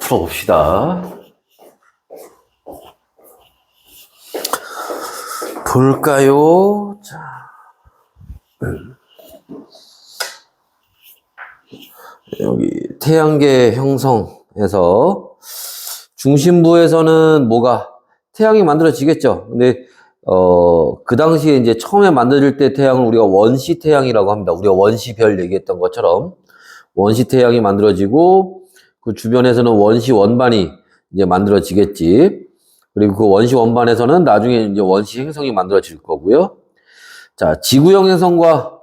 풀어봅시다. 볼까요? 자, 여기 태양계 형성에서 중심부에서는 뭐가 태양이 만들어지겠죠. 근데 그 당시에 이제 처음에 만들어질 때 태양을 우리가 원시 태양이라고 합니다. 우리가 원시별 얘기했던 것처럼 원시 태양이 만들어지고 그 주변에서는 원시 원반이 이제 만들어지겠지. 그리고 그 원시 원반에서는 나중에 이제 원시 행성이 만들어질 거고요. 자, 지구형 행성과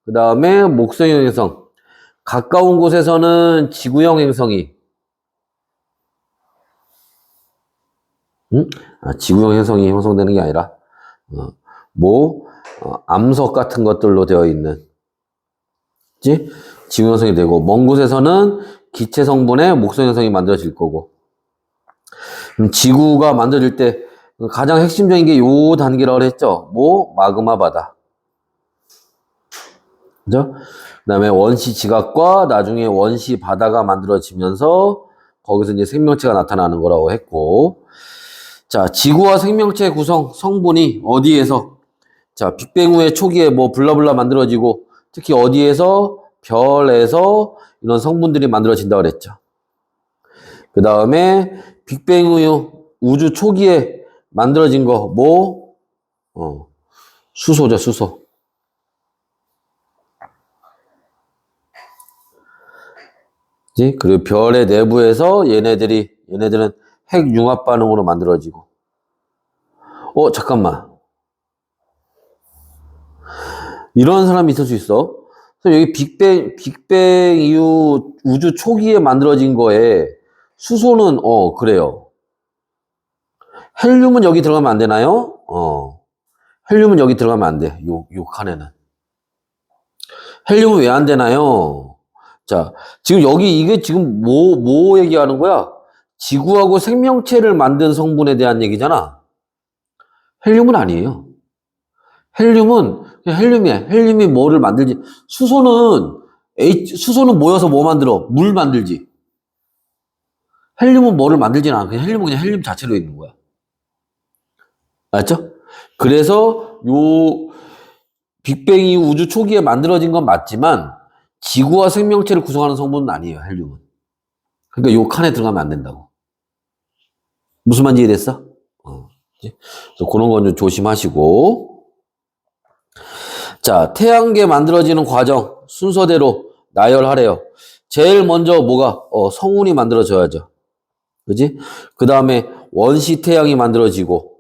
그 다음에 목성형 행성. 가까운 곳에서는 지구형 행성이 지구형 행성이 형성되는 게 아니라 암석 같은 것들로 되어 있는 지구형 행성이 되고, 먼 곳에서는 기체 성분의 목성 행성이 만들어질 거고, 지구가 만들어질 때 가장 핵심적인 게 요 단계라고 했죠. 마그마 바다. 그죠? 그 다음에 원시 지각과 나중에 원시 바다가 만들어지면서 거기서 이제 생명체가 나타나는 거라고 했고, 자, 지구와 생명체 구성 성분이 어디에서, 자, 빅뱅 후에 초기에 블라블라 만들어지고, 특히 어디에서, 별에서 이런 성분들이 만들어진다고 그랬죠. 그 다음에 빅뱅 후 우주 초기에 만들어진 거, 수소죠, 수소. 그리고 별의 내부에서 얘네들은 핵융합 반응으로 만들어지고. 잠깐만. 이런 사람이 있을 수 있어. 그래서 여기 빅뱅 이후 우주 초기에 만들어진 거에 수소는, 그래요. 헬륨은 여기 들어가면 안 되나요? 헬륨은 여기 들어가면 안 돼. 요 칸에는. 헬륨은 왜 안 되나요? 자, 지금 이게 지금 뭐 얘기하는 거야? 지구하고 생명체를 만든 성분에 대한 얘기잖아. 헬륨은 아니에요. 헬륨은 그냥 헬륨이야. 헬륨이 뭐를 만들지? 수소는 모여서 뭐 만들어? 물 만들지. 헬륨은 뭐를 만들지는 않아. 헬륨은 그냥 헬륨 자체로 있는 거야. 알죠? 그래서 빅뱅 이후 우주 초기에 만들어진 건 맞지만 지구와 생명체를 구성하는 성분은 아니에요, 헬륨은. 그러니까 요 칸에 들어가면 안 된다고. 무슨 말인지 이해됐어? 그래서 그런 건 좀 조심하시고. 자, 태양계 만들어지는 과정 순서대로 나열하래요. 제일 먼저 성운이 만들어져야죠. 그지? 그 다음에 원시 태양이 만들어지고,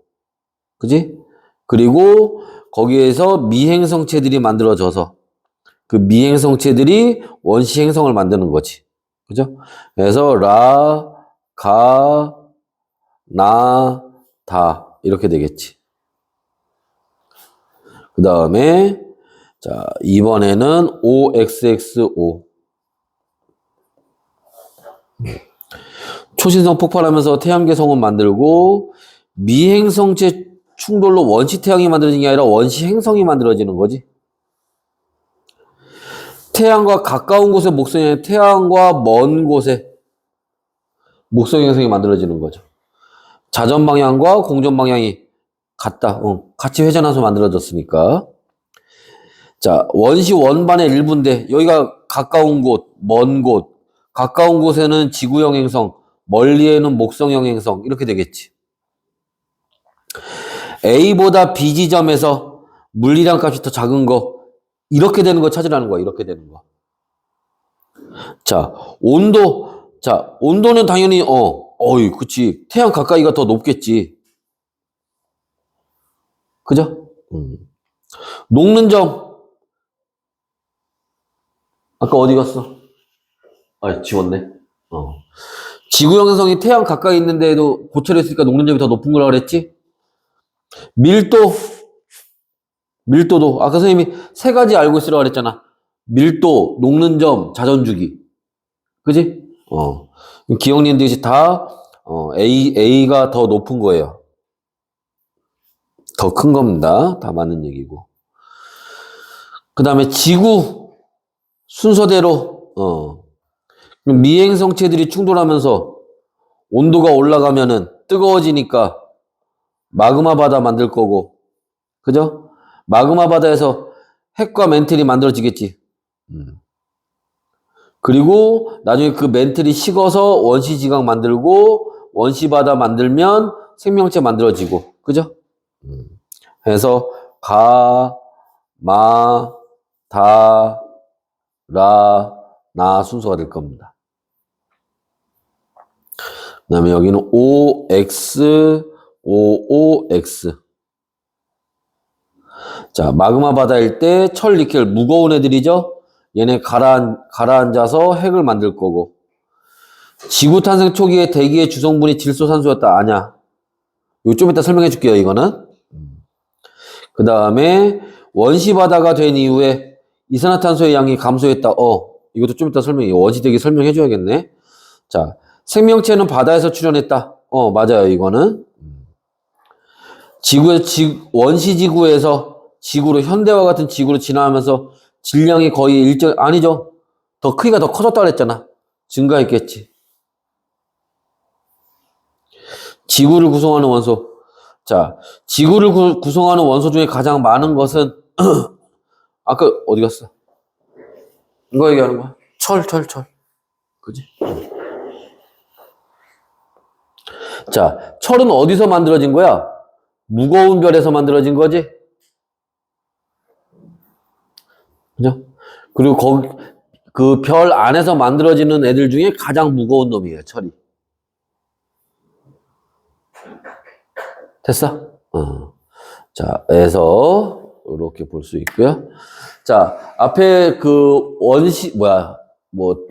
그지? 그리고 거기에서 미행성체들이 만들어져서 그 미행성체들이 원시 행성을 만드는 거지. 그죠? 그래서 다 이렇게 되겠지. 그 다음에 자, 이번에는 OXXO. 초신성 폭발하면서 태양계 성운 만들고, 미행성체 충돌로 원시 태양이 만들어지는 게 아니라 원시 행성이 만들어지는 거지. 태양과 가까운 곳에 목성이, 태양과 먼 곳에 목성 행성이 만들어지는 거죠. 자전 방향과 공전 방향이 같이 회전해서 만들어졌으니까. 자, 원시 원반의 일부인데 여기가 가까운 곳, 먼 곳, 가까운 곳에는 지구형 행성, 멀리에는 목성형 행성 이렇게 되겠지. A보다 B 지점에서 물리량 값이 더 작은 거 이렇게 되는 거 찾으라는 거야. 이렇게 되는 거. 자, 온도는 당연히 그치. 태양 가까이가 더 높겠지. 그죠? 녹는 점 아까 어디 갔어? 지웠네. 지구형 행성이 태양 가까이 있는데도 고철에 있으니까 녹는 점이 더 높은 거라고 그랬지? 밀도도 아까 선생님이 세 가지 알고 있으라고 그랬잖아. 밀도, 녹는 점, 자전주기. 그지? 기억니들이 다 A가 더 높은 거예요. 더 큰 겁니다. 다 맞는 얘기고. 그 다음에 지구 순서대로 그럼 미행성체들이 충돌하면서 온도가 올라가면은 뜨거워지니까 마그마 바다 만들 거고, 그죠? 마그마 바다에서 핵과 멘틀이 만들어지겠지. 그리고 나중에 그 멘틀이 식어서 원시 지각 만들고 원시 바다 만들면 생명체 만들어지고, 그죠? 해서 가, 마, 다, 라, 나 순서가 될 겁니다. 그 다음에 여기는 OX, OOX. 자, 마그마 바다일 때 철, 니켈 무거운 애들이죠? 얘네 가라앉아서 핵을 만들 거고. 지구 탄생 초기에 대기의 주성분이 질소산소였다. 아냐. 이거 좀 이따 설명해 줄게요, 이거는. 그 다음에 원시 바다가 된 이후에 이산화탄소의 양이 감소했다. 이것도 좀 이따 설명해. 원시 대기 설명해 줘야겠네. 자, 생명체는 바다에서 출현했다. 맞아요, 이거는. 원시 지구에서 지구로, 현대와 같은 지구로 진화하면서 질량이 거의 아니죠. 더 크기가 더 커졌다 그랬잖아. 증가했겠지. 지구를 구성하는 원소. 자, 지구를 구성하는 원소 중에 가장 많은 것은, 아까 어디 갔어? 이거 얘기하는 거야? 철. 그지? 자, 철은 어디서 만들어진 거야? 무거운 별에서 만들어진 거지? 그죠? 그리고 그 별 안에서 만들어지는 애들 중에 가장 무거운 놈이에요, 철이. 됐어? 자, 그래서 이렇게 볼 수 있고요. 자, 앞에 그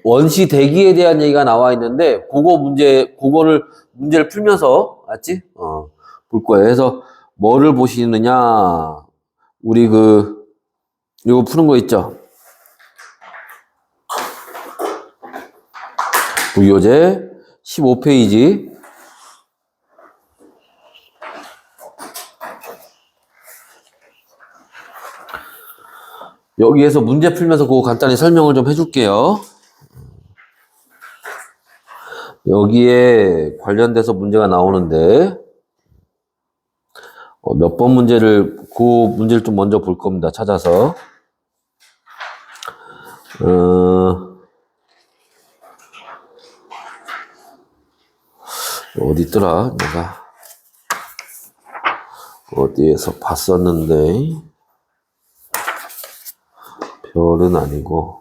원시 대기에 대한 얘기가 나와 있는데, 그거를 문제를 풀면서, 알지? 볼 거예요. 그래서 뭐를 보시느냐, 우리 이거 푸는 거 있죠? 부교재 15페이지. 여기에서 문제 풀면서 그거 간단히 설명을 좀 해줄게요. 여기에 관련돼서 문제가 나오는데, 몇 번 그 문제를 좀 먼저 볼 겁니다. 찾아서. 어디 있더라? 내가 어디에서 봤었는데, 별은 아니고,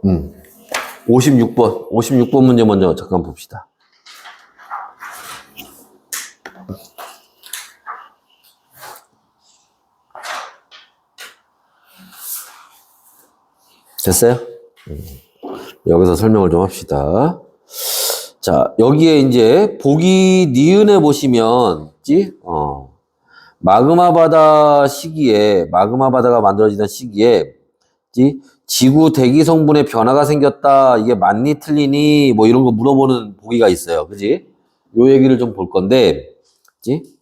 음. 56번 문제 먼저 잠깐 봅시다. 됐어요? 여기서 설명을 좀 합시다. 자, 여기에 이제 보기 니은에 보시면, 마그마 바다가 만들어지던 시기에, 지구 대기 성분의 변화가 생겼다. 이게 맞니 틀리니 뭐 이런 거 물어보는 보기가 있어요. 그지? 요 얘기를 좀 볼 건데, 그지?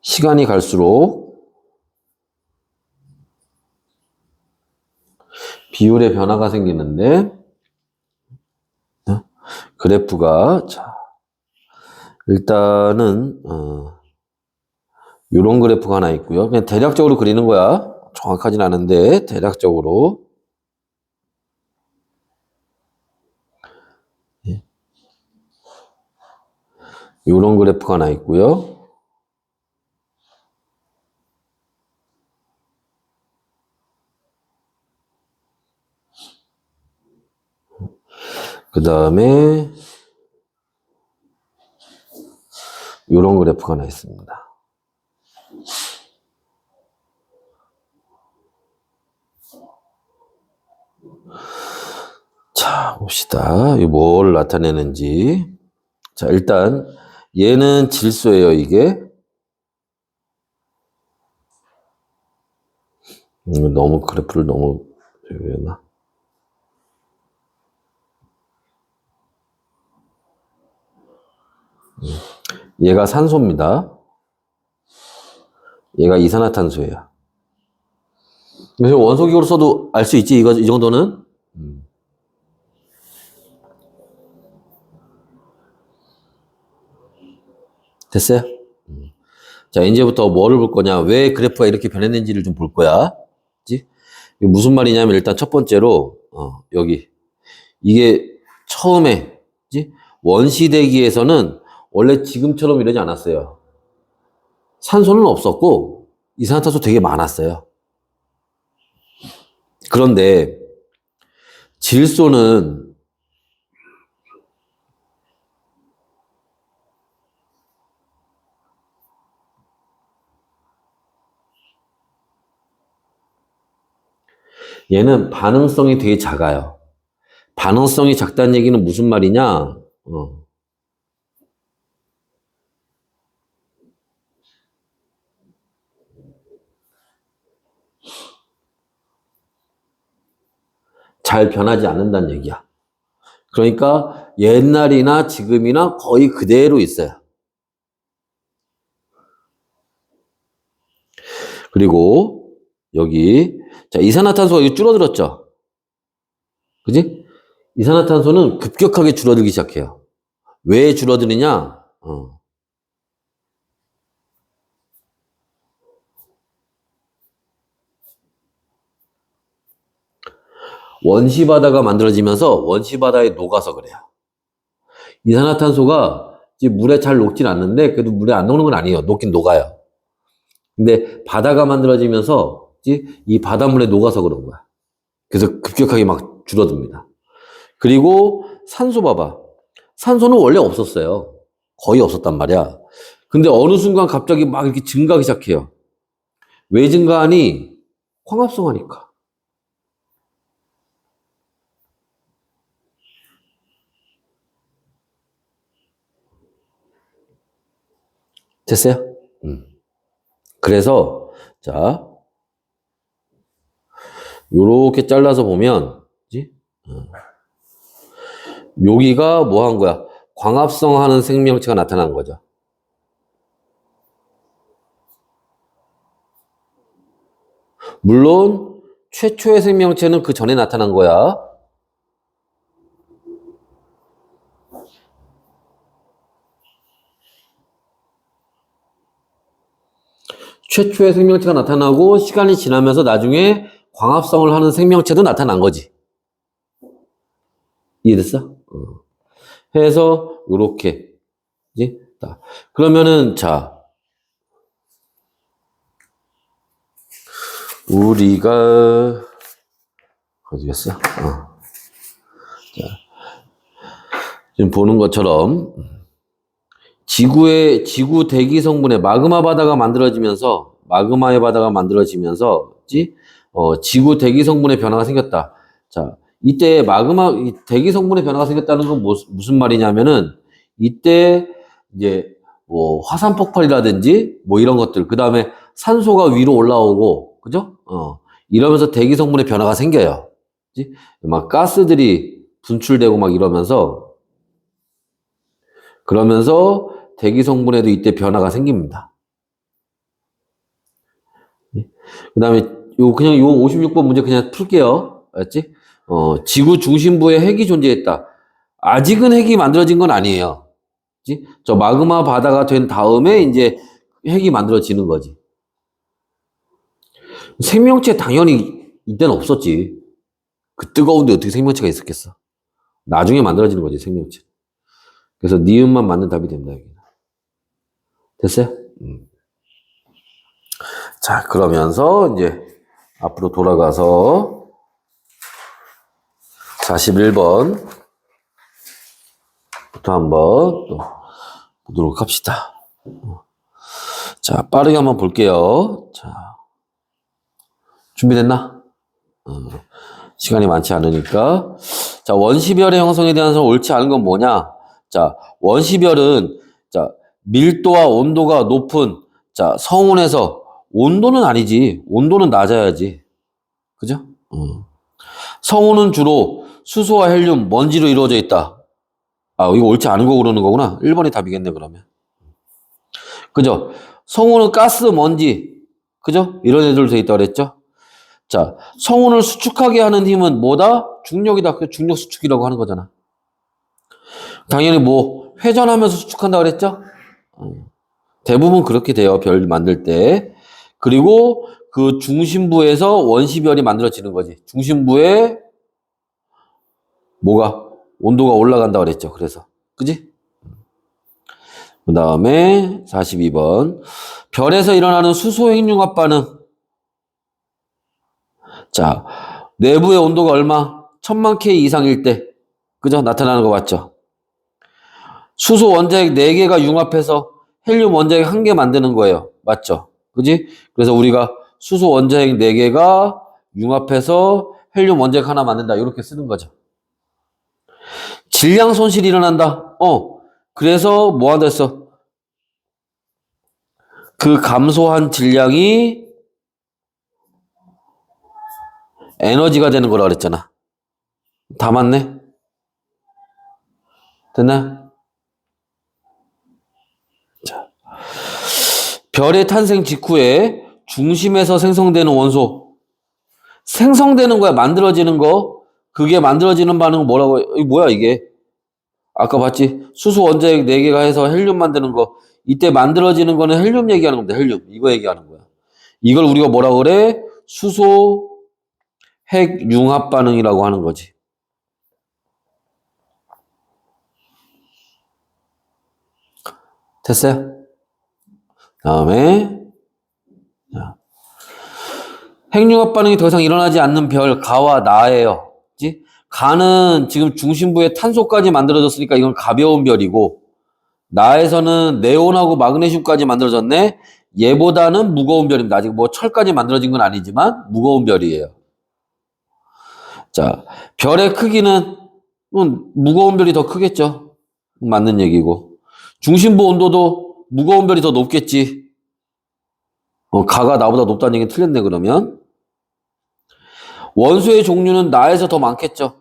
시간이 갈수록 비율의 변화가 생기는데, 그래프가, 자, 일단은, 요런 그래프가 하나 있고요. 그냥 대략적으로 그리는 거야. 정확하진 않은데, 대략적으로. 요런 그래프가 하나 있고요. 그 다음에, 요런 그래프가 하나 있습니다. 자, 봅시다. 이 뭘 나타내는지. 자, 일단 얘는 질소예요, 이게. 너무 그래프를 너무 왜나? 얘가 산소입니다. 얘가 이산화탄소예요. 그래서 원소기호로 써도 알 수 있지, 이 정도는? 됐어요? 자, 이제부터 뭐를 볼 거냐? 왜 그래프가 이렇게 변했는지를 좀 볼 거야. 그치? 이게 무슨 말이냐면, 일단 첫 번째로, 여기. 이게 처음에, 그치? 원시대기에서는 원래 지금처럼 이러지 않았어요. 산소는 없었고, 이산화탄소 되게 많았어요. 그런데, 질소는 얘는 반응성이 되게 작아요. 반응성이 작다는 얘기는 무슨 말이냐? 잘 변하지 않는다는 얘기야. 그러니까 옛날이나 지금이나 거의 그대로 있어요. 그리고 여기 자, 이산화탄소가 이거 줄어들었죠. 그지? 이산화탄소는 급격하게 줄어들기 시작해요. 왜 줄어드느냐? 원시바다가 만들어지면서 원시바다에 녹아서 그래요. 이산화탄소가 물에 잘 녹진 않는데 그래도 물에 안 녹는 건 아니에요. 녹긴 녹아요. 근데 바다가 만들어지면서 이 바닷물에 녹아서 그런 거야. 그래서 급격하게 막 줄어듭니다. 그리고 산소 봐봐. 산소는 원래 없었어요. 거의 없었단 말이야. 근데 어느 순간 갑자기 막 이렇게 증가하기 시작해요. 왜 증가하니? 광합성하니까. 됐어요? 그래서 자 요렇게 잘라서 보면 여기가 뭐 한 거야? 광합성하는 생명체가 나타난 거죠. 물론 최초의 생명체는 그 전에 나타난 거야. 최초의 생명체가 나타나고 시간이 지나면서 나중에 광합성을 하는 생명체도 나타난 거지. 이해됐어? 해서 요렇게 그지? 그러면은 자 우리가 어디 갔어? 자, 지금 보는 것처럼 지구 대기 성분의 마그마 바다가 만들어지면서 마그마의 바다가 만들어지면서 지구 대기 성분의 변화가 생겼다. 자, 이때 대기 성분의 변화가 생겼다는 건 무슨 말이냐면은 이때 이제 뭐 화산 폭발이라든지 뭐 이런 것들 그다음에 산소가 위로 올라오고 그죠? 이러면서 대기 성분의 변화가 생겨요. 그치? 막 가스들이 분출되고 막 이러면서 그러면서 대기 성분에도 이때 변화가 생깁니다. 그 다음에 그냥 요 56번 문제 그냥 풀게요. 알았지? 지구 중심부에 핵이 존재했다. 아직은 핵이 만들어진 건 아니에요. 그치? 저 마그마 바다가 된 다음에 이제 핵이 만들어지는 거지. 생명체 당연히 이때는 없었지. 그 뜨거운데 어떻게 생명체가 있었겠어. 나중에 만들어지는 거지, 생명체. 그래서 니은만 맞는 답이 됩니다. 여기는. 됐어요? 자, 그러면서 이제 앞으로 돌아가서 41번부터 한번 또 보도록 합시다. 자, 빠르게 한번 볼게요. 자, 준비됐나? 시간이 많지 않으니까. 자, 원시별의 형성에 대한 옳지 않은 건 뭐냐? 자, 원시별은 자, 밀도와 온도가 높은 자, 성운에서 온도는 아니지. 온도는 낮아야지. 그죠? 성운은 주로 수소와 헬륨, 먼지로 이루어져 있다. 아, 이거 옳지 않은 거 그러는 거구나. 1번이 답이겠네, 그러면. 그죠? 성운은 가스, 먼지. 그죠? 이런 애들로 돼 있다고 그랬죠? 자, 성운을 수축하게 하는 힘은 뭐다? 중력이다. 그 중력 수축이라고 하는 거잖아. 당연히 뭐 회전하면서 수축한다 그랬죠? 대부분 그렇게 돼요. 별 만들 때. 그리고 그 중심부에서 원시별이 만들어지는 거지. 중심부에 뭐가? 온도가 올라간다 그랬죠. 그래서. 그지? 그 다음에 42번. 별에서 일어나는 수소 핵융합 반응. 자, 내부의 온도가 얼마? 1000만 K 이상일 때. 그죠? 나타나는 거 맞죠? 수소 원자핵 4개가 융합해서 헬륨 원자핵 1개 만드는 거예요. 맞죠? 그지? 그래서 우리가 수소 원자핵 4개가 융합해서 헬륨 원자핵 하나 만든다. 이렇게 쓰는 거죠. 질량 손실이 일어난다. 그래서 뭐 한다 했어? 그 감소한 질량이 에너지가 되는 거라 그랬잖아. 다 맞네? 됐나? 자, 별의 탄생 직후에 중심에서 생성되는 원소. 생성되는 거야, 만들어지는 거. 그게 만들어지는 반응은 뭐라고 해? 이게 뭐야, 이게? 아까 봤지? 수소 원자핵 4개가 해서 헬륨 만드는 거. 이때 만들어지는 거는 헬륨 얘기하는 겁니다. 헬륨. 이거 얘기하는 거야. 이걸 우리가 뭐라고 그래? 수소 핵 융합 반응이라고 하는 거지. 됐어요? 다음에 핵융합 반응이 더 이상 일어나지 않는 별 가와 나예요. 그치? 가는 지금 중심부에 탄소까지 만들어졌으니까 이건 가벼운 별이고 나에서는 네온하고 마그네슘까지 만들어졌네. 얘보다는 무거운 별입니다. 아직 뭐 철까지 만들어진 건 아니지만 무거운 별이에요. 자, 별의 크기는 무거운 별이 더 크겠죠. 맞는 얘기고. 중심부 온도도 무거운 별이 더 높겠지. 가가 나보다 높다는 얘기는 틀렸네, 그러면. 원소의 종류는 나에서 더 많겠죠.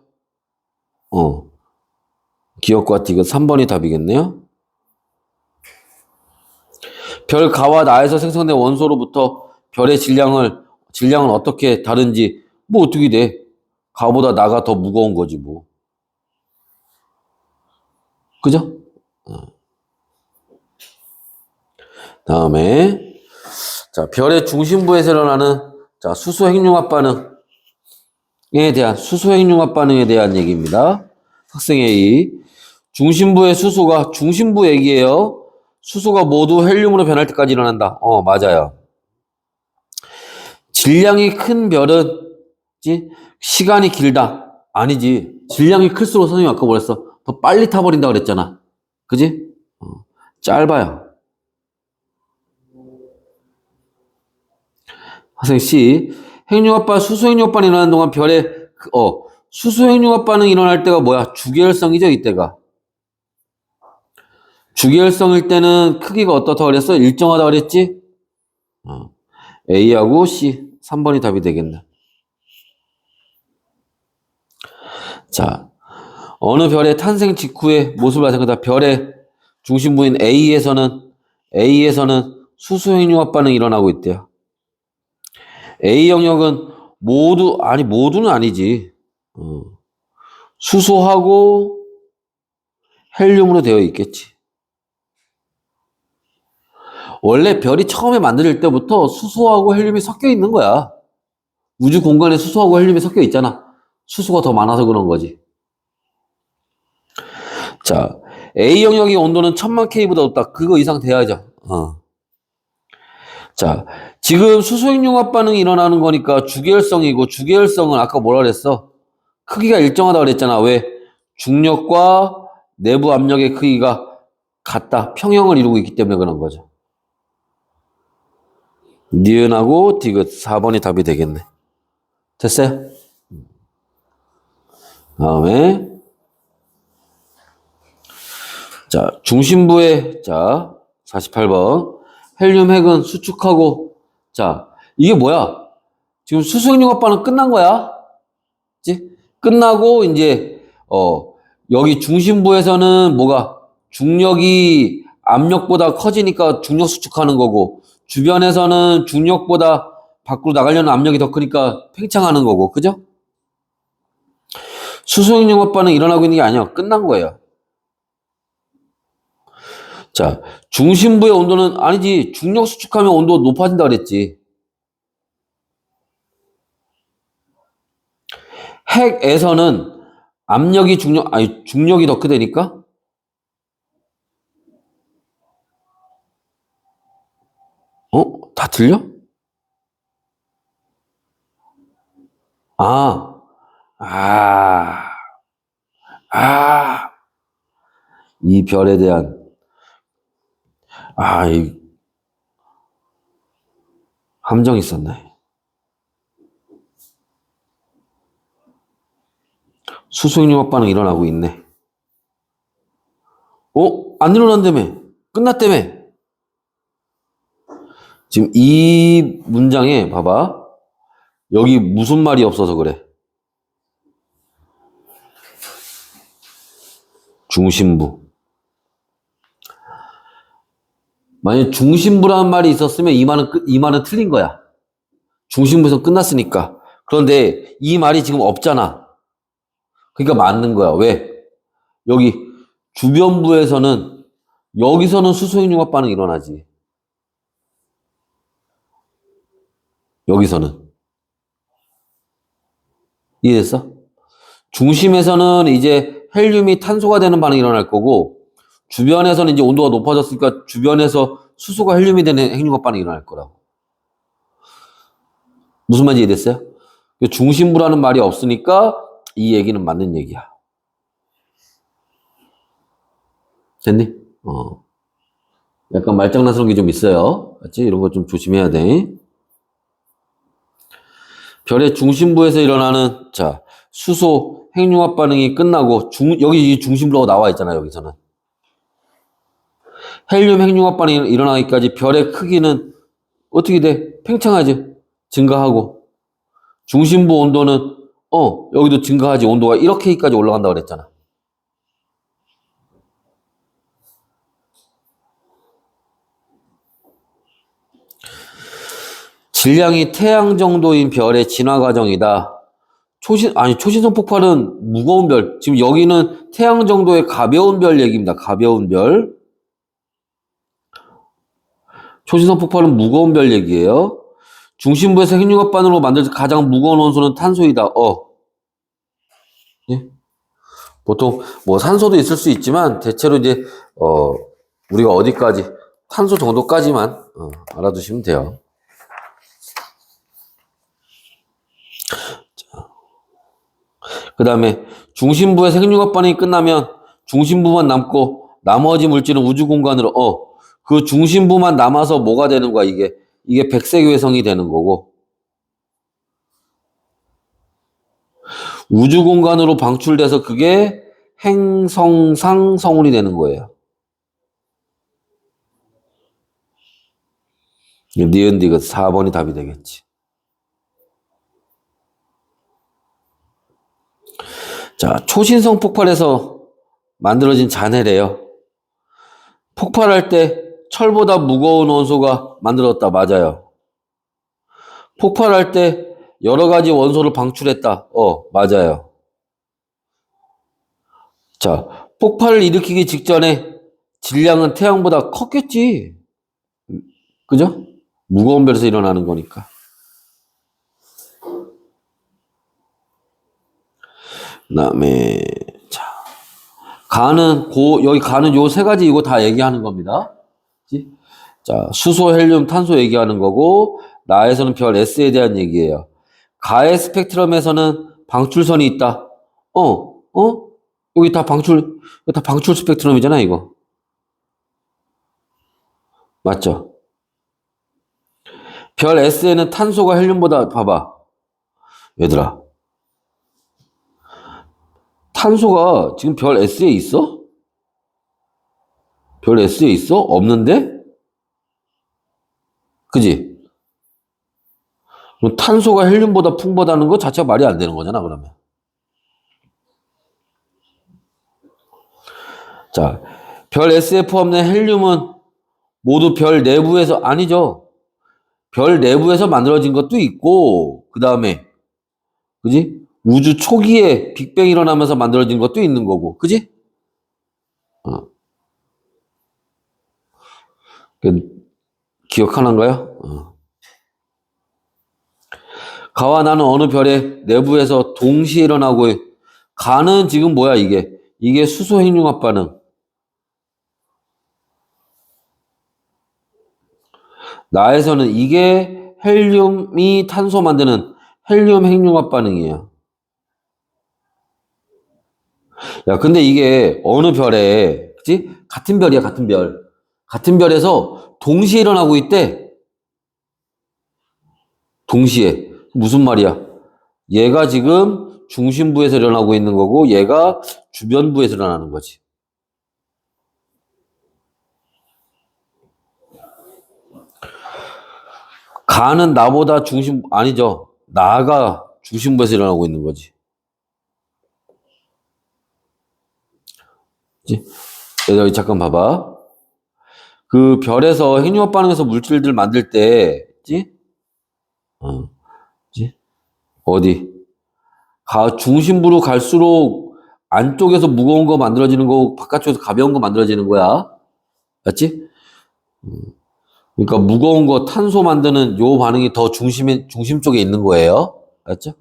기억과 디귿 3번이 답이겠네요. 별 가와 나에서 생성된 원소로부터 별의 질량은 어떻게 다른지, 뭐 어떻게 돼? 가보다 나가 더 무거운 거지, 뭐. 그죠? 다음에, 자, 별의 중심부에서 일어나는, 자, 수소 핵융합 반응에 대한 얘기입니다. 학생 A. 중심부의 수소가, 중심부 얘기예요. 수소가 모두 헬륨으로 변할 때까지 일어난다. 맞아요. 질량이 큰 별은 시간이 길다. 아니지. 질량이 클수록 선생님이 아까 뭐랬어? 더 빨리 타버린다 그랬잖아. 그지? 짧아요. 학생 C. 수소 핵융합 반응이 일어나는 동안 별의 수소 핵융합 반응이 일어날 때가 뭐야? 주계열성이죠, 이때가. 주계열성일 때는 크기가 어떻다 그랬어? 일정하다 그랬지? A하고 C. 3번이 답이 되겠네. 자, 어느 별의 탄생 직후의 모습을 발생한다. 별의 중심부인 A에서는 수소 핵융합 반응이 일어나고 있대요. A 영역은 모두는 아니지. 수소하고 헬륨으로 되어 있겠지. 원래 별이 처음에 만들 때부터 수소하고 헬륨이 섞여 있는 거야. 우주 공간에 수소하고 헬륨이 섞여 있잖아. 수소가 더 많아서 그런 거지. 자, A 영역의 온도는 1000만 K보다 높다. 그거 이상 돼야죠. 자, 지금 수소 핵융합 반응이 일어나는 거니까 주계열성이고, 주계열성은 아까 뭐라 그랬어? 크기가 일정하다 그랬잖아. 왜? 중력과 내부 압력의 크기가 같다. 평형을 이루고 있기 때문에 그런 거죠. 니은하고 디귿 4번이 답이 되겠네. 됐어요? 다음에, 자, 중심부에, 자, 48번. 헬륨 핵은 수축하고, 자, 이게 뭐야? 지금 수소핵융합반응 끝난 거야. 그치? 끝나고, 이제, 여기 중심부에서는 뭐가, 중력이 압력보다 커지니까 중력 수축하는 거고, 주변에서는 중력보다 밖으로 나가려는 압력이 더 크니까 팽창하는 거고, 그죠? 수소핵융합 반응이 일어나고 있는 게 아니야. 끝난 거예요. 자, 중심부의 온도는 아니지. 중력 수축하면 온도가 높아진다 그랬지. 핵에서는 압력이 중력이 더 크다니까? 다 틀려? 아, 아, 아, 이 별에 대한, 이 함정이 있었네. 수소핵융합 반응 일어나고 있네. 안 일어난다며. 끝났다며. 지금 이 문장에 봐봐. 여기 무슨 말이 없어서 그래. 중심부. 만약 중심부라는 말이 있었으면 이 말은 틀린 거야. 중심부에서 끝났으니까. 그런데 이 말이 지금 없잖아. 그러니까 맞는 거야. 왜? 여기 주변부에서는 여기서는 수소핵융합 반응이 일어나지. 여기서는. 이해됐어? 중심에서는 이제 헬륨이 탄소가 되는 반응이 일어날 거고, 주변에서는 이제 온도가 높아졌으니까 주변에서 수소가 헬륨이 되는 핵융합 반응이 일어날 거라고. 무슨 말인지 이해됐어요? 중심부라는 말이 없으니까 이 얘기는 맞는 얘기야. 됐니? 약간 말장난스러운 게 좀 있어요. 맞지? 이런 거 좀 조심해야 돼. 별의 중심부에서 일어나는, 자, 수소 핵융합 반응이 끝나고, 여기 중심부라고 나와 있잖아, 여기서는. 헬륨 핵융합 반응이 일어나기까지 별의 크기는 어떻게 돼? 팽창하지? 증가하고. 중심부 온도는, 여기도 증가하지. 온도가 1억K까지 올라간다 그랬잖아. 질량이 태양 정도인 별의 진화 과정이다. 초신성 폭발은 무거운 별. 지금 여기는 태양 정도의 가벼운 별 얘기입니다. 가벼운 별. 초신성 폭발은 무거운 별 얘기예요. 중심부에서 핵융합 반응으로 만들 가장 무거운 원소는 탄소이다. 예? 보통 뭐 산소도 있을 수 있지만 대체로 이제 우리가 어디까지 탄소 정도까지만 알아두시면 돼요. 그 다음에 중심부에서 핵융합 반응이 끝나면 중심부만 남고 나머지 물질은 우주 공간으로 그 중심부만 남아서 뭐가 되는 거야 이게 백색 외성이 되는 거고 우주 공간으로 방출돼서 그게 행성상 성운이 되는 거예요. 니은디귿 4번이 답이 되겠지. 자, 초신성 폭발에서 만들어진 잔해래요. 폭발할 때 철보다 무거운 원소가 만들어졌다. 맞아요. 폭발할 때 여러 가지 원소를 방출했다. 맞아요. 자, 폭발을 일으키기 직전에 질량은 태양보다 컸겠지. 그죠? 무거운 별에서 일어나는 거니까. 그 다음에, 자, 여기 가는 요 세 가지 이거 다 얘기하는 겁니다. 그치? 자, 수소, 헬륨, 탄소 얘기하는 거고, 나에서는 별 S에 대한 얘기예요. 가의 스펙트럼에서는 방출선이 있다. 여기 다 방출 스펙트럼이잖아, 이거. 맞죠? 별 S에는 탄소가 헬륨보다, 봐봐. 얘들아. 탄소가 지금 별 S에 있어? 별 S에 있어? 없는데? 그지? 그럼 탄소가 헬륨보다 풍부하다는 거 자체가 말이 안 되는 거잖아, 그러면. 자, 별 S에 포함된 헬륨은 모두 별 내부에서, 아니죠. 별 내부에서 만들어진 것도 있고, 그 다음에, 그지? 우주 초기에 빅뱅 일어나면서 만들어진 것도 있는 거고, 그지? 어. 기억하는가요? 가와 나는 어느 별의 내부에서 동시에 일어나고, 가는 지금 뭐야, 이게? 이게 수소 핵융합 반응. 나에서는 이게 헬륨이 탄소 만드는 헬륨 핵융합 반응이에요. 야, 근데 이게 어느 별에, 그치? 같은 별이야, 같은 별. 같은 별에서 동시에 일어나고 있대. 동시에. 무슨 말이야? 얘가 지금 중심부에서 일어나고 있는 거고, 얘가 주변부에서 일어나는 거지. 가는 나보다 아니죠. 나가 중심부에서 일어나고 있는 거지. 그치? 여기 잠깐 봐봐. 그 별에서 핵융합 반응에서 물질들 만들 때, 그치? 그치? 어디? 중심부로 갈수록 안쪽에서 무거운 거 만들어지는 거, 바깥쪽에서 가벼운 거 만들어지는 거야. 맞지? 그러니까 무거운 거 탄소 만드는 요 반응이 더 중심 쪽에 있는 거예요. 맞죠?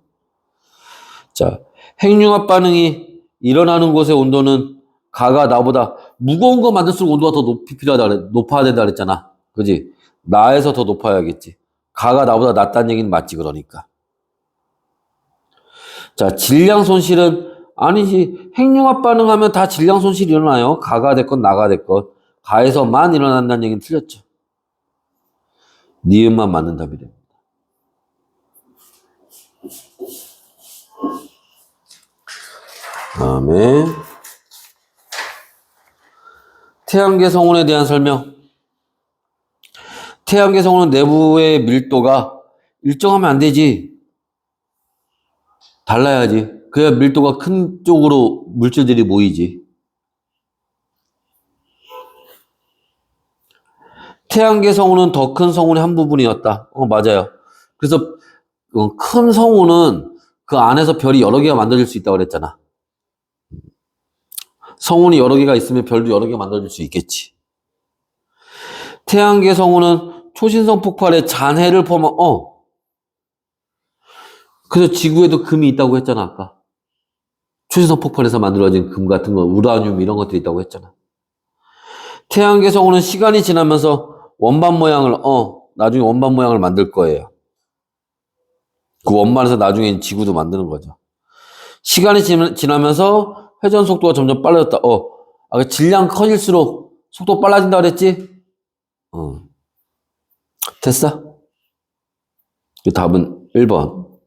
자, 핵융합 반응이 일어나는 곳의 온도는 가가 나보다 무거운 거 만들수록 온도가 더 높아야 된다 그랬잖아. 그지? 나에서 더 높아야겠지. 가가 나보다 낫다는 얘기는 맞지, 그러니까. 자, 질량 손실은 아니지. 핵융합 반응하면 다 질량 손실이 일어나요. 가가 됐건 나가 됐건. 가에서만 일어난다는 얘기는 틀렸죠. 니은만 맞는 답이 됩니다. 다음에 태양계 성운에 대한 설명. 태양계 성운은 내부의 밀도가 일정하면 안 되지. 달라야지. 그래야 밀도가 큰 쪽으로 물질들이 모이지. 태양계 성운은 더 큰 성운의 한 부분이었다. 맞아요. 그래서 큰 성운은 그 안에서 별이 여러 개가 만들어질 수 있다고 그랬잖아. 성운이 여러 개가 있으면 별도 여러 개 만들어질 수 있겠지. 태양계 성운은 초신성 폭발의 잔해를 포함한, 그래서 지구에도 금이 있다고 했잖아, 아까. 초신성 폭발에서 만들어진 금 같은 거, 우라늄 이런 것들이 있다고 했잖아. 태양계 성운은 시간이 지나면서 원반 모양을, 나중에 원반 모양을 만들 거예요. 그 원반에서 나중에 지구도 만드는 거죠. 시간이 지나면서 회전 속도가 점점 빨라졌다. 아까 질량 커질수록 속도 빨라진다 그랬지? 됐어? 그 답은 1번.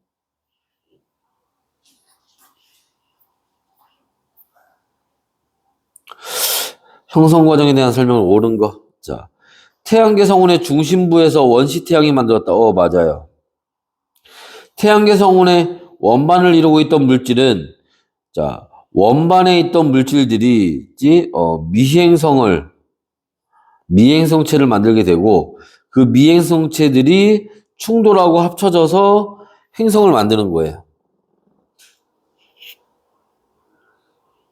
형성 과정에 대한 설명을 옳은 거. 자, 태양계 성운의 중심부에서 원시 태양이 만들었다. 맞아요. 태양계 성운의 원반을 이루고 있던 물질은, 자, 원반에 있던 물질들이 미행성체를 만들게 되고, 그 미행성체들이 충돌하고 합쳐져서 행성을 만드는 거예요.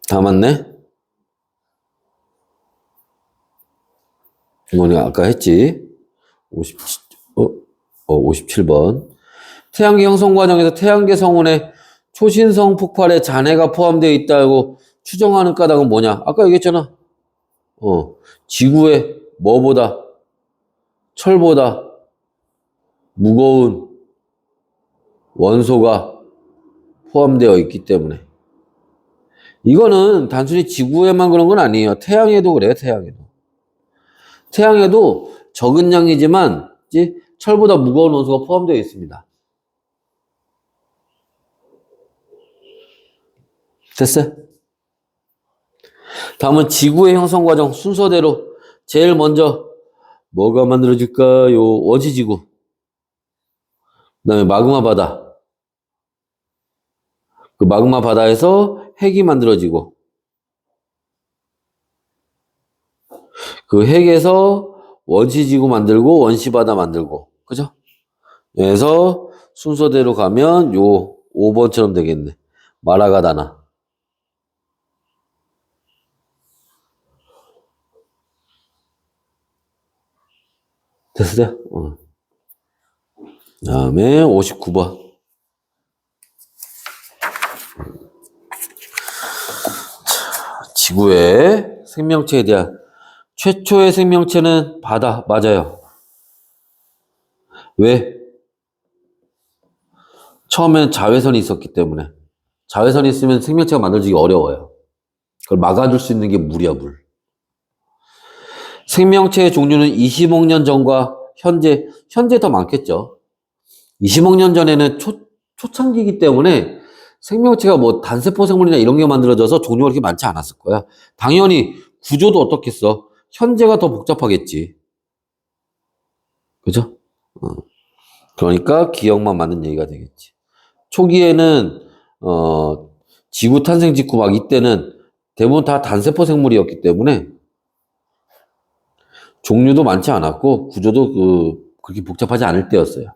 다 맞네? 이거는 아까 했지. 57번. 태양계 형성 과정에서 태양계 성운에 초신성 폭발의 잔해가 포함되어 있다고 추정하는 까닭은 뭐냐? 아까 얘기했잖아. 지구에 뭐보다, 철보다 무거운 원소가 포함되어 있기 때문에. 이거는 단순히 지구에만 그런 건 아니에요. 태양에도 그래요, 태양에도. 태양에도 적은 양이지만 철보다 무거운 원소가 포함되어 있습니다. 됐어요? 다음은 지구의 형성 과정 순서대로 제일 먼저 뭐가 만들어질까요? 원시지구. 그다음에 마그마 바다. 그 마그마 바다에서 핵이 만들어지고 그 핵에서 원시지구 만들고 원시바다 만들고 그죠? 그래서 순서대로 가면 요 5번처럼 되겠네. 마라가다나. 됐어요? 다음에 59번. 지구의 생명체에 대한 최초의 생명체는 바다. 맞아요. 왜? 처음엔 자외선이 있었기 때문에. 자외선이 있으면 생명체가 만들어지기 어려워요. 그걸 막아줄 수 있는 게 물이야, 물. 생명체의 종류는 20억 년 전과 현재 더 많겠죠. 20억 년 전에는 초창기이기 때문에 생명체가 뭐 단세포 생물이나 이런 게 만들어져서 종류가 그렇게 많지 않았을 거야. 당연히 구조도 어떻겠어? 현재가 더 복잡하겠지. 그죠? 그러니까 기억만 맞는 얘기가 되겠지. 초기에는 지구 탄생 직후 막 이때는 대부분 다 단세포 생물이었기 때문에 종류도 많지 않았고 구조도 그렇게 복잡하지 않을 때였어요.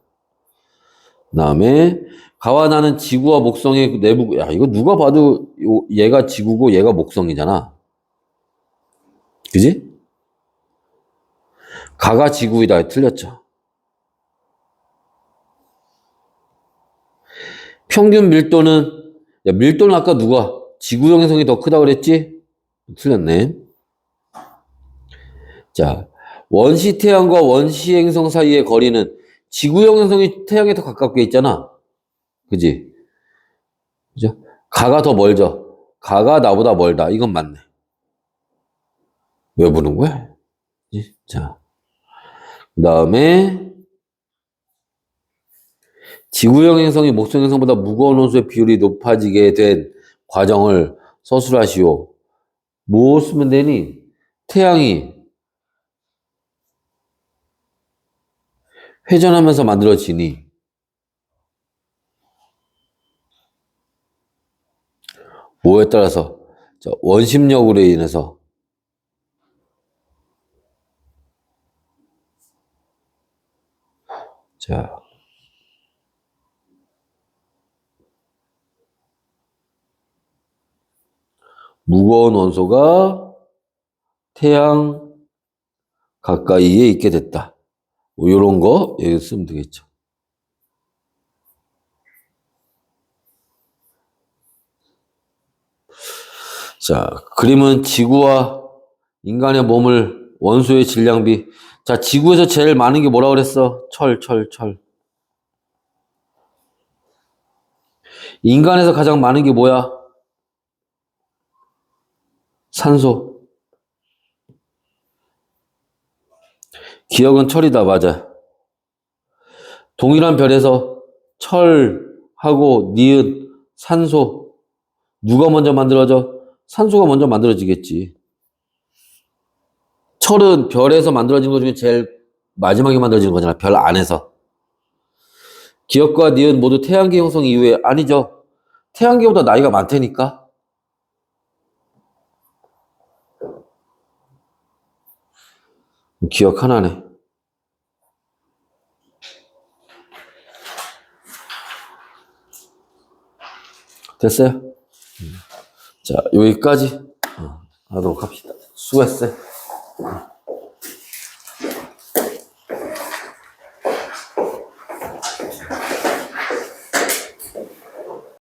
그다음에 가와 나는 지구와 목성의 내부. 야, 이거 누가 봐도 얘가 지구고 얘가 목성이잖아. 그지? 가가 지구이다. 틀렸죠. 평균 밀도는, 야, 밀도는 아까 누가 지구형 행성이 더 크다 그랬지? 틀렸네. 자, 원시 태양과 원시 행성 사이의 거리는 지구형 행성이 태양에 더 가깝게 있잖아. 그지? 그죠? 가가 더 멀죠. 가가 나보다 멀다. 이건 맞네. 왜 보는 거야? 그지? 자, 그 다음에 지구형 행성이 목성 행성보다 무거운 원소의 비율이 높아지게 된 과정을 서술하시오. 뭐 쓰면 되니? 태양이 회전하면서 만들어지니 뭐에 따라서? 자, 원심력으로 인해서. 자, 무거운 원소가 태양 가까이에 있게 됐다. 뭐 이런 거 여기 쓰면 되겠죠. 자, 그림은 지구와 인간의 몸을 원소의 질량비. 자, 지구에서 제일 많은 게 뭐라 그랬어? 철. 인간에서 가장 많은 게 뭐야? 산소. 기억은 철이다. 맞아. 동일한 별에서 철하고 니은, 산소. 누가 먼저 만들어져? 산소가 먼저 만들어지겠지. 철은 별에서 만들어진 것 중에 제일 마지막에 만들어진 거잖아. 별 안에서. 기억과 니은 모두 태양계 형성 이후에. 아니죠. 태양계보다 나이가 많다니까. 기억 하나네. 됐어요? 자, 여기까지 하도록 합시다. 수고했어요.